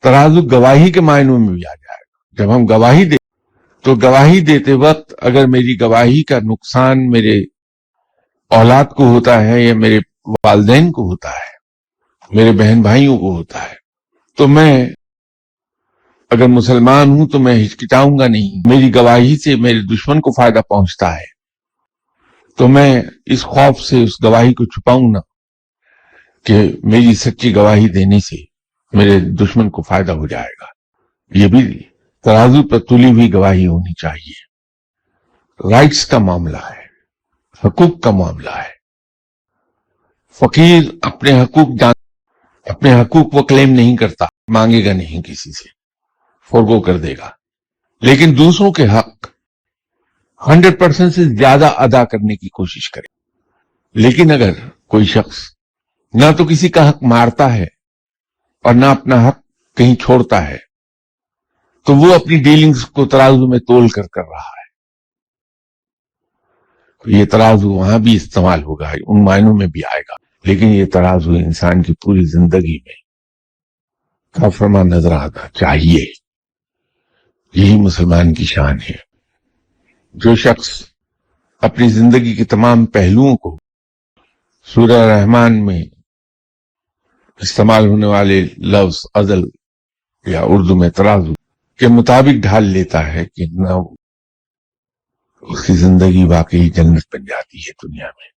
ترازو گواہی کے معنوں میں بھی آ جائے گا. جب ہم گواہی دیں تو گواہی دیتے وقت اگر میری گواہی کا نقصان میرے اولاد کو ہوتا ہے یا میرے والدین کو ہوتا ہے، میرے بہن بھائیوں کو ہوتا ہے، تو میں اگر مسلمان ہوں تو میں ہچکچاؤں گا نہیں. میری گواہی سے میرے دشمن کو فائدہ پہنچتا ہے تو میں اس خوف سے اس گواہی کو چھپاؤں نہ کہ میری سچی گواہی دینے سے میرے دشمن کو فائدہ ہو جائے گا. یہ بھی ترازو پر تلی ہوئی گواہی ہونی چاہیے. رائٹس کا معاملہ ہے، حقوق کا معاملہ ہے. فقیر اپنے حقوق وہ کلیم نہیں کرتا، مانگے گا نہیں کسی سے، فورگو کر دے گا. لیکن دوسروں کے حق 100% سے زیادہ ادا کرنے کی کوشش کرے. لیکن اگر کوئی شخص نہ تو کسی کا حق مارتا ہے اور نہ اپنا حق کہیں چھوڑتا ہے تو وہ اپنی ڈیلنگز کو ترازو میں تول کر رہا ہے. یہ ترازو وہاں بھی استعمال ہوگا، ان معنوں میں بھی آئے گا، لیکن یہ ترازو انسان کی پوری زندگی میں کا فرما نظر آنا چاہیے. یہی مسلمان کی شان ہے. جو شخص اپنی زندگی کے تمام پہلوؤں کو سورہ رحمان میں استعمال ہونے والے لفظ عدل یا اردو میں ترازو کے مطابق ڈھال لیتا ہے کہ نہ اس کی زندگی واقعی جنت بن جاتی ہے دنیا میں.